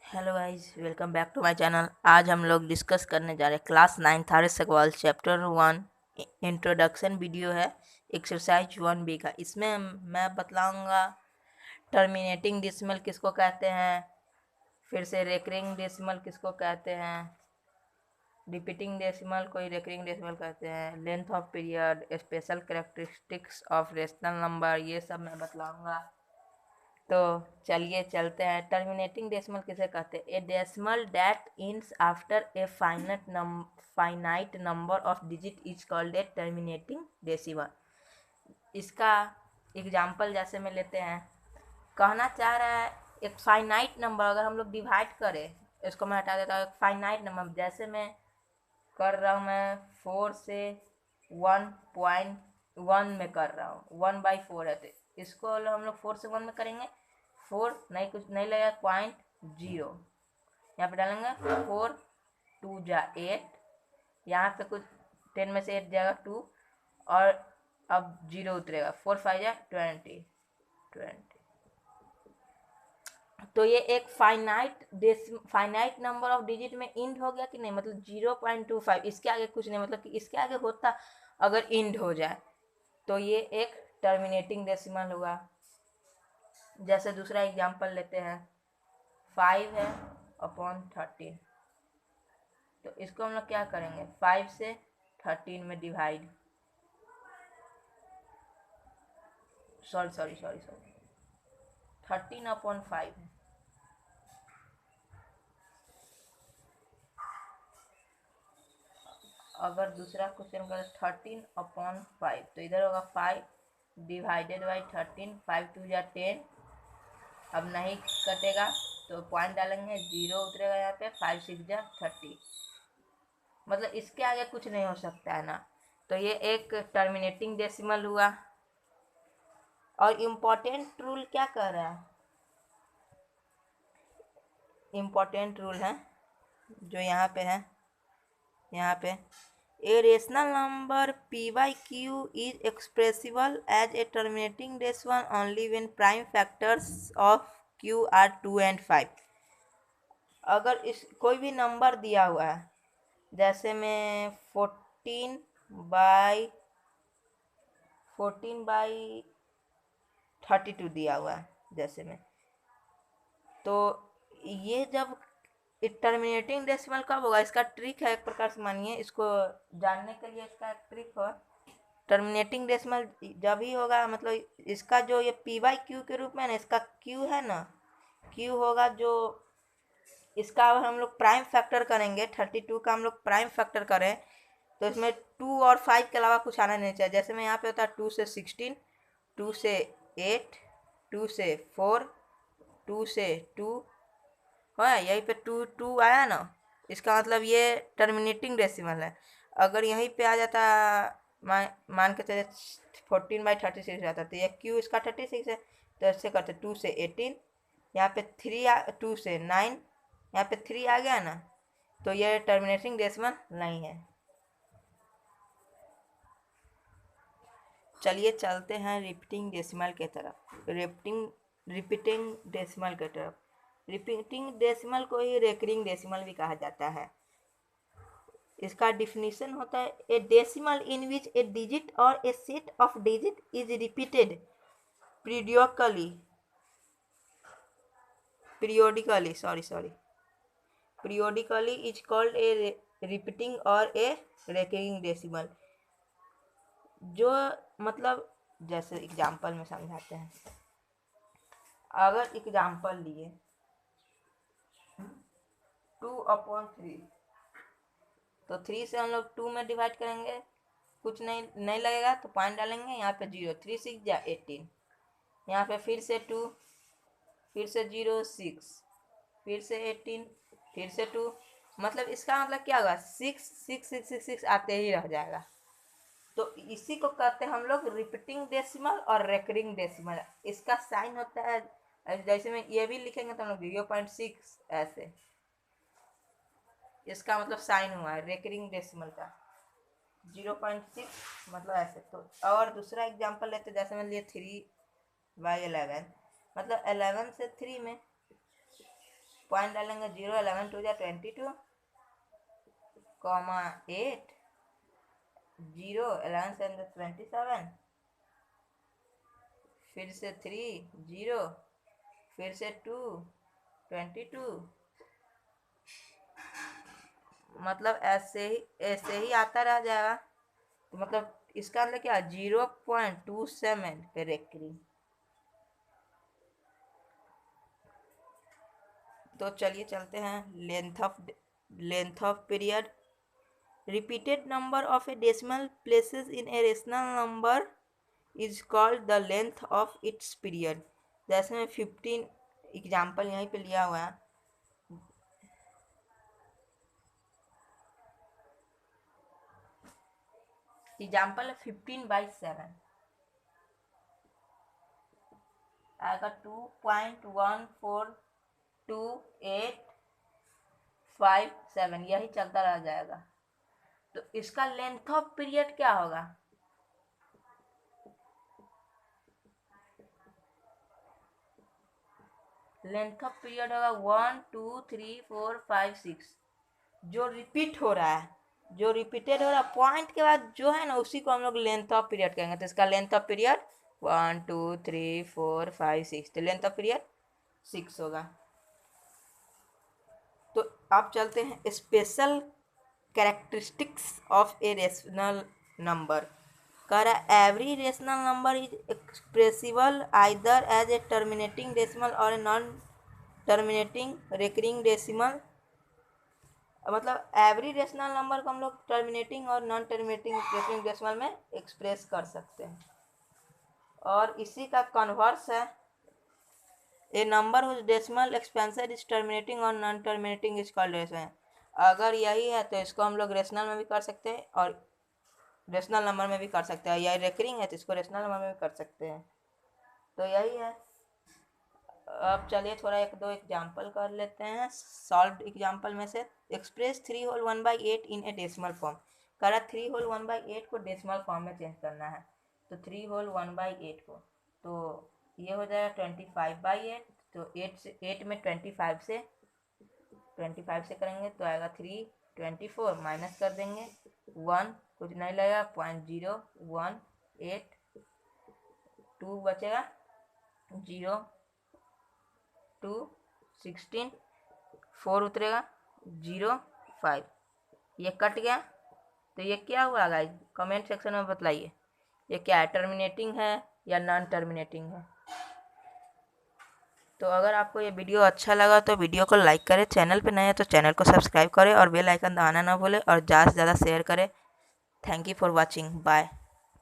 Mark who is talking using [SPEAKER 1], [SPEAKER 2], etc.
[SPEAKER 1] Hello guys, welcome back to my channel. आज हम लोग डिस्कस करने जा रहे हैं क्लास 9 थारे सवाल चैप्टर 1 इंट्रोडक्शन वीडियो है एक्सरसाइज 1B का। इसमें मैं बतलाऊंगा टर्मिनेटिंग डेसिमल किसको कहते हैं, फिर से रेकरिंग डेसिमल किसको कहते हैं, रिपीटिंग डेसिमल कोई रेकरिंग डेसिमल कहते हैं, length of period, special characteristics of rational number, ये सब मैं बतलाऊंगा। तो चलिए चलते हैं। टर्मिनेटिंग डेसिमल किसे कहते हैं? ए decimal that ends after a finite number of digit is called a terminating decimal. इसका एग्जाम्पल जैसे में लेते हैं, कहना चाह रहा है एक फाइनाइट नंबर अगर हम लोग डिवाइड करें, इसको मैं हटा देता हूँ। एक फाइनाइट नंबर जैसे मैं कर रहा हूँ, मैं 4 से 1.1 में कर रहा हूँ, 1/4 है, तो इसको हम लोग 4 से 1 में करेंगे। 4 नहीं, कुछ नहीं लगेगा, 0.0 यहाँ पे डालेंगे। 4 2 जा 8, यहाँ पे कुछ 10 में से 8 जाएगा 2, और अब 0 उतरेगा। 4 5 जा 20। तो ये एक फाइनाइट नंबर ऑफ डिजिट में इंड हो गया कि नहीं, मतलब 0.25, इसके आगे कुछ नहीं, मतलब कि इसके आगे होता अगर इंड हो जाए तो ये एक टर्मिनेटिंग डेसिमल हुआ। जैसे दूसरा एग्जांपल लेते हैं, 5 है अपॉन 13, तो इसको हम लोग क्या करेंगे, 5 से 13 में डिवाइड, सॉरी 13/5 है। अगर दूसरा क्वेश्चन करें 13/5, तो इधर होगा 5 डिवाइडेड बाई 13, 5 2 जा 10, अब नहीं कटेगा तो पॉइंट डालेंगे, 0 उतरेगा यहाँ पे, 5 6 जा 30, मतलब इसके आगे कुछ नहीं हो सकता है ना। तो ये एक टर्मिनेटिंग डेसिमल हुआ। और इम्पोर्टेंट रूल क्या कह रहा है? इम्पोर्टेंट रूल है जो यहाँ पे है, यहाँ पे ए rational number p/q is expressible as a terminating decimal only when prime factors of q are 2 and 5। अगर इस कोई भी नंबर दिया हुआ है, जैसे में 14/32 दिया हुआ है जैसे में, तो ये जब टर्मिनेटिंग डेसिमल कब होगा, इसका ट्रिक है एक प्रकार से, मानिए इसको जानने के लिए इसका एक ट्रिक हो। टर्मिनेटिंग डेसिमल जब ही होगा, मतलब इसका जो ये p/q के रूप में ना, इसका q है ना, q होगा जो इसका, अब हम लोग प्राइम फैक्टर करेंगे, 32 का हम लोग प्राइम फैक्टर करें तो इसमें 2 और 5 के अलावा कुछ आना नहीं चाहिए। जैसे में यहाँ पे होता है 2 से 16, 2 से 8, 2 से 4, 2 से 2, है यहीं पे 2 2 आया ना, इसका मतलब ये टर्मिनेटिंग डेसिमल है। अगर यहीं पे आ जाता, मान के चले 14/36 रहता, तो ये क्यू इसका 36 है, तो ऐसे करते 2 से 18, यहाँ पे 2 से 9, यहाँ पे 3 आ गया ना, तो ये टर्मिनेटिंग डेसिमल नहीं है। चलिए चलते हैं रिपीटिंग डेसिमल के तरफ। रिपीटिंग डेसिमल के तरफ। रिपीटिंग डेसिमल को ही रेकरिंग डेसिमल भी कहा जाता है। इसका डिफिनीशन होता है ए decimal in which a digit और a set of digit is repeated periodically is called a repeating और a recurring decimal। जो मतलब जैसे एग्जांपल में समझाते हैं, अगर एग्जांपल लिए 2/3, तो 3 से हम लोग 2 में डिवाइड करेंगे, कुछ नहीं लगेगा तो पॉइंट डालेंगे, यहाँ पे 0, 3 6 जा 18, यहाँ पे फिर से 2, फिर से 0 6, फिर से 18, फिर से 2, मतलब इसका मतलब क्या होगा, 6 6 6 6 6 आते ही रह जाएगा। तो इसी को कहते हैं हम लोग रिपीटिंग डेसिमल और रेकरिंग डेसिमल। इसका साइन होता है, जैसे में ये भी लिखेंगे तो हम लोग 0.6 ऐसे, इसका मतलब साइन हुआ है रेकरिंग डेसिमल का 0.6, मतलब ऐसे। तो और दूसरा एग्जांपल लेते, जैसे मैं लिए 3/11, मतलब 11 से 3 में पॉइंट डालेंगे 0, 11 2 22, कॉमा 8, 0, 11 7 27, फिर से 3, 0, फिर से 2, 22, मतलब ऐसे ही आता रह जाएगा। तो मतलब इसका मतलब क्या, 0.27 पे रेकरिंग। तो चलिए चलते हैं length of period. Repeated number of A decimal places in A rational number is called the length of its period. जैसे मैं 15 एग्जाम्पल यहीं पे लिया हुआ है। एग्जाम्पल है 15/7 आएगा 2.142857, यही चलता रह जाएगा। तो इसका लेंथ ऑफ पीरियड क्या होगा, लेंथ ऑफ पीरियड होगा 1 2 3 4 5 6, जो रिपीट हो रहा है, जो रिपीटेड हो रहा है पॉइंट के बाद जो है ना, उसी को हम लोग लेंथ ऑफ पीरियड कहेंगे। तो इसका लेंथ ऑफ पीरियड 1 2 3 4 5 6, तो लेंथ ऑफ पीरियड 6 होगा। तो अब चलते हैं special characteristics of a rational number. कह रहा है every rational number is expressible either as a terminating decimal और a non terminating recurring decimal. मतलब एवरी रेशनल नंबर को हम लोग टर्मिनेटिंग और नॉन टर्मिनेटिंग रेकरिंग डेसिमल में एक्सप्रेस कर सकते हैं। और इसी का कन्वर्स है a number whose decimal expansion is terminating और non terminating is called rational. अगर यही है तो इसको हम लोग रेशनल में भी कर सकते हैं और रेशनल नंबर में भी कर सकते हैं। यही रेकरिंग है तो इसको रेशनल नंबर में भी कर सकते हैं। तो यही है। अब चलिए थोड़ा एक दो एग्जाम्पल कर लेते हैं सॉल्व एग्जाम्पल में से। Express 3 whole 1/8 in a decimal form. कह रहा 3 होल 1/8 को डेसिमल फॉर्म में चेंज करना है। तो 3 होल 1/8 को, तो ये हो जाएगा 25/8। तो 8 में 25 से करेंगे तो आएगा 3 24, माइनस कर देंगे 1, कुछ नहीं लगेगा 0.018, 2 बचेगा 0 2 16, 4 उतरेगा 0 5, ये कट गया। तो ये क्या हुआ गाइस, कमेंट सेक्शन में बतलाइए ये क्या है, टर्मिनेटिंग है या नॉन टर्मिनेटिंग है। तो अगर आपको ये वीडियो अच्छा लगा तो वीडियो को लाइक करें, चैनल पे नए हैं तो चैनल को सब्सक्राइब करें और बेल आइकन दबाना ना भूलें और ज़्यादा से ज़्यादा शेयर करें। Thank you for watching, bye.